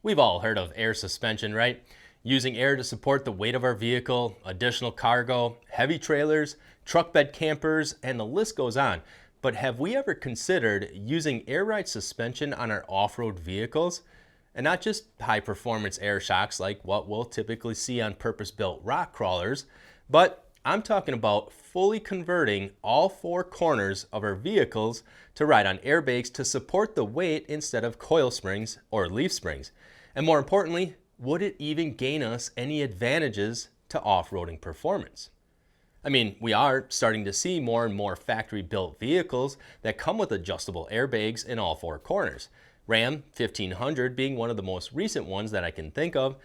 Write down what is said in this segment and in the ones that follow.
We've all heard of air suspension, right? Using air to support the weight of our vehicle, additional cargo, heavy trailers, truck bed campers, and the list goes on. But have we ever considered using air ride suspension on our off-road vehicles? And not just high performance air shocks like what we'll typically see on purpose-built rock crawlers, but I'm talking about fully converting all four corners of our vehicles to ride on airbags to support the weight instead of coil springs or leaf springs. And more importantly, would it even gain us any advantages to off-roading performance? I mean, we are starting to see more and more factory-built vehicles that come with adjustable airbags in all four corners. Ram 1500 being one of the most recent ones that I can think of,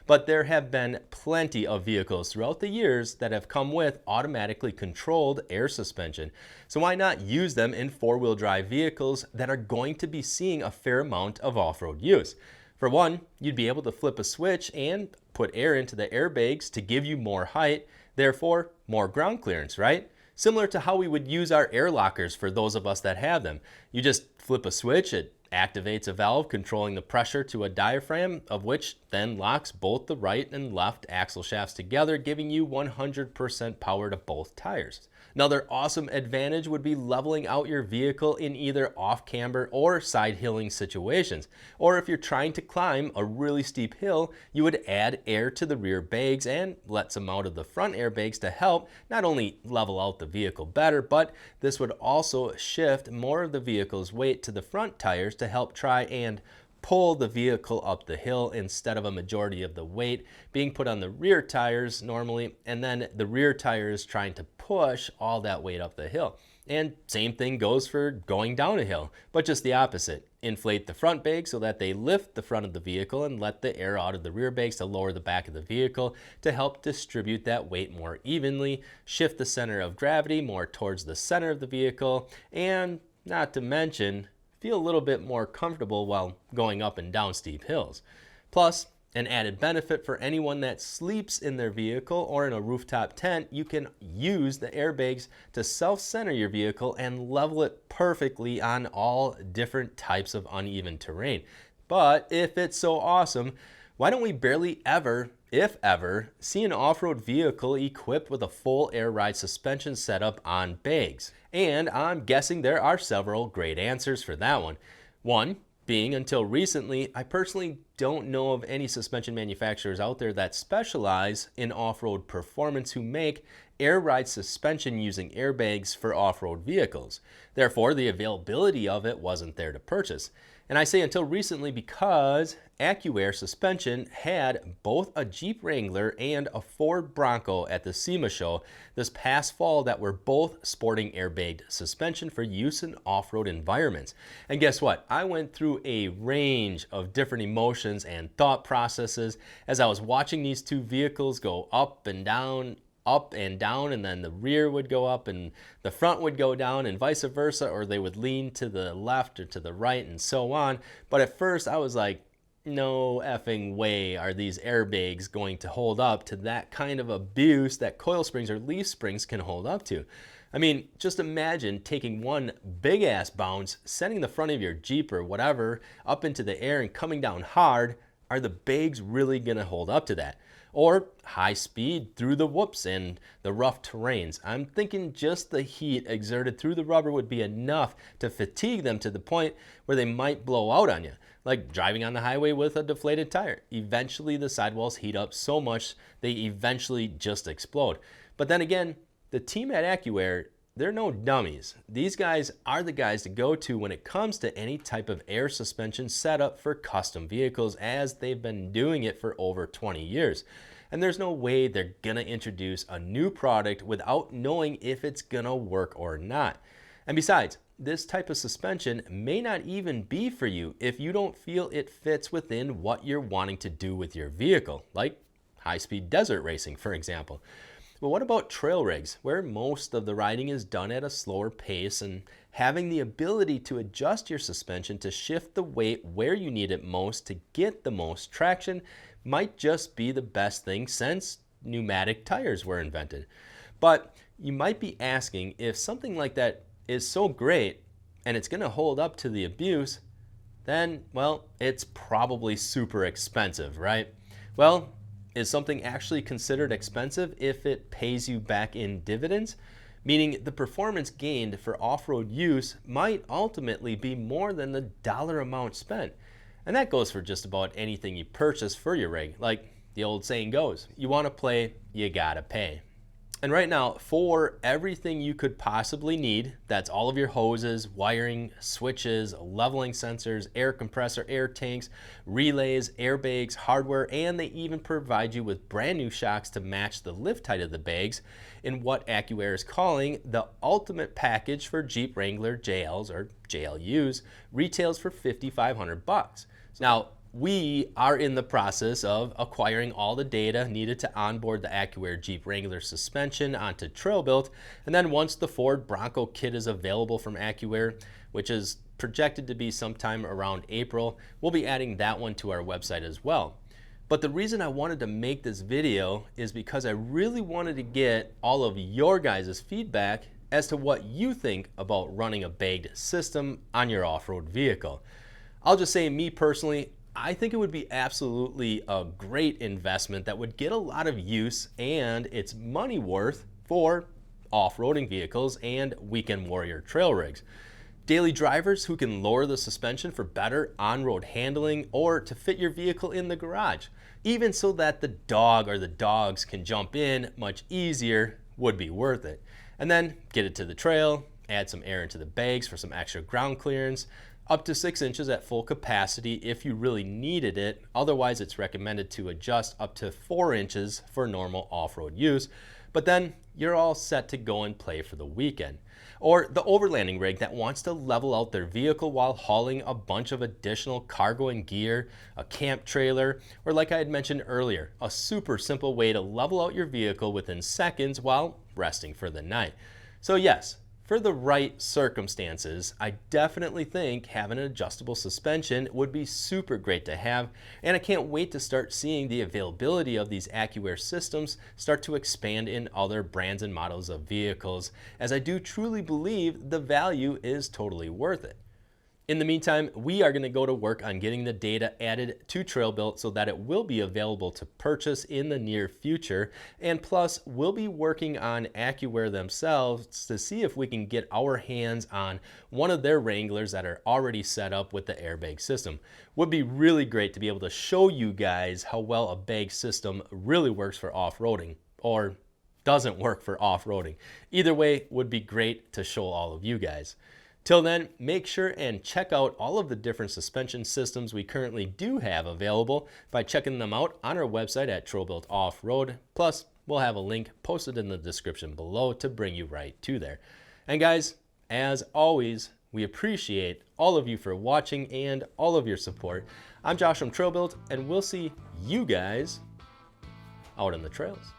but there have been plenty of vehicles throughout the years that have come with automatically controlled air suspension. So why not use them in four-wheel drive vehicles that are going to be seeing a fair amount of off-road use? For one, you'd be able to flip a switch and put air into the airbags to give you more height, therefore more ground clearance, right? Similar to how we would use our air lockers for those of us that have them. You just flip a switch, it activates a valve controlling the pressure to a diaphragm, of which then locks both the right and left axle shafts together, giving you 100% power to both tires. Another awesome advantage would be leveling out your vehicle in either off-camber or side-hilling situations. Or if you're trying to climb a really steep hill, you would add air to the rear bags and let some out of the front airbags to help not only level out the vehicle better, but this would also shift more of the vehicle's weight to the front tires to help try and pull the vehicle up the hill instead of a majority of the weight being put on the rear tires normally, and then the rear tires trying to push all that weight up the hill. And same thing goes for going down a hill, but just the opposite. Inflate the front bags so that they lift the front of the vehicle and let the air out of the rear bags to lower the back of the vehicle to help distribute that weight more evenly, shift the center of gravity more towards the center of the vehicle, and not to mention feel a little bit more comfortable while going up and down steep hills. Plus, an added benefit for anyone that sleeps in their vehicle or in a rooftop tent, you can use the airbags to self-center your vehicle and level it perfectly on all different types of uneven terrain. But if it's so awesome, why don't we barely ever, if ever, see an off-road vehicle equipped with a full air ride suspension setup on bags? And I'm guessing there are several great answers for that one. One being, until recently, I personally don't know of any suspension manufacturers out there that specialize in off-road performance who make air ride suspension using airbags for off-road vehicles. Therefore, the availability of it wasn't there to purchase. And I say until recently because AccuAir Suspension had both a Jeep Wrangler and a Ford Bronco at the SEMA show this past fall that were both sporting airbagged suspension for use in off-road environments. And guess what? I went through a range of different emotions and thought processes as I was watching these two vehicles go up and down, and then the rear would go up and the front would go down and vice versa, or they would lean to the left or to the right and so on. But at first I was like, no effing way are these airbags going to hold up to that kind of abuse that coil springs or leaf springs can hold up to. I mean, just imagine taking one big ass bounce, sending the front of your Jeep or whatever up into the air and coming down hard. Are the bags really gonna hold up to that? Or high speed through the whoops and the rough terrains. I'm thinking just the heat exerted through the rubber would be enough to fatigue them to the point where they might blow out on you. Like driving on the highway with a deflated tire. Eventually the sidewalls heat up so much they eventually just explode. But then again, the team at AccuAir, they're no dummies. These guys are the guys to go to when it comes to any type of air suspension setup for custom vehicles, as they've been doing it for over 20 years. And there's no way they're gonna introduce a new product without knowing if it's gonna work or not. And besides, this type of suspension may not even be for you if you don't feel it fits within what you're wanting to do with your vehicle, like high-speed desert racing, for example. But what about trail rigs, where most of the riding is done at a slower pace, and having the ability to adjust your suspension to shift the weight where you need it most to get the most traction might just be the best thing since pneumatic tires were invented. But you might be asking, if something like that is so great and it's going to hold up to the abuse, then, well, it's probably super expensive, right? Well, is something actually considered expensive if it pays you back in dividends? Meaning the performance gained for off-road use might ultimately be more than the dollar amount spent. And that goes for just about anything you purchase for your rig. Like the old saying goes, you want to play, you gotta pay. And right now, for everything you could possibly need, that's all of your hoses, wiring, switches, leveling sensors, air compressor, air tanks, relays, airbags, hardware, and they even provide you with brand new shocks to match the lift height of the bags in what AccuAir is calling the ultimate package for Jeep Wrangler JLs or JLUs, retails for $5,500. Now, we are in the process of acquiring all the data needed to onboard the AccuAir Jeep Wrangler suspension onto TrailBuilt, and then once the Ford Bronco kit is available from AccuAir, which is projected to be sometime around April, we'll be adding that one to our website as well. But the reason I wanted to make this video is because I really wanted to get all of your guys' feedback as to what you think about running a bagged system on your off-road vehicle. I'll just say, me personally, I think it would be absolutely a great investment that would get a lot of use and it's money worth for off-roading vehicles and weekend warrior trail rigs. Daily drivers who can lower the suspension for better on-road handling or to fit your vehicle in the garage, even so that the dog or the dogs can jump in much easier, would be worth it. And then get it to the trail, add some air into the bags for some extra ground clearance, up to 6 inches at full capacity if you really needed it. Otherwise, it's recommended to adjust up to 4 inches for normal off-road use. But then you're all set to go and play for the weekend. Or the overlanding rig that wants to level out their vehicle while hauling a bunch of additional cargo and gear, a camp trailer, or like I had mentioned earlier, a super simple way to level out your vehicle within seconds while resting for the night. So yes, for the right circumstances, I definitely think having an adjustable suspension would be super great to have, and I can't wait to start seeing the availability of these AccuAir systems start to expand in other brands and models of vehicles, as I do truly believe the value is totally worth it. In the meantime, we are going to go to work on getting the data added to TrailBuilt so that it will be available to purchase in the near future. And plus, we'll be working on AccuAir themselves to see if we can get our hands on one of their Wranglers that are already set up with the airbag system. Would be really great to be able to show you guys how well a bag system really works for off-roading, or doesn't work for off-roading. Either way, would be great to show all of you guys. Till then, make sure and check out all of the different suspension systems we currently do have available by checking them out on our website at TrailBuilt Off-Road. Plus, we'll have a link posted in the description below to bring you right to there. And guys, as always, we appreciate all of you for watching and all of your support. I'm Josh from TrailBuilt, and we'll see you guys out on the trails.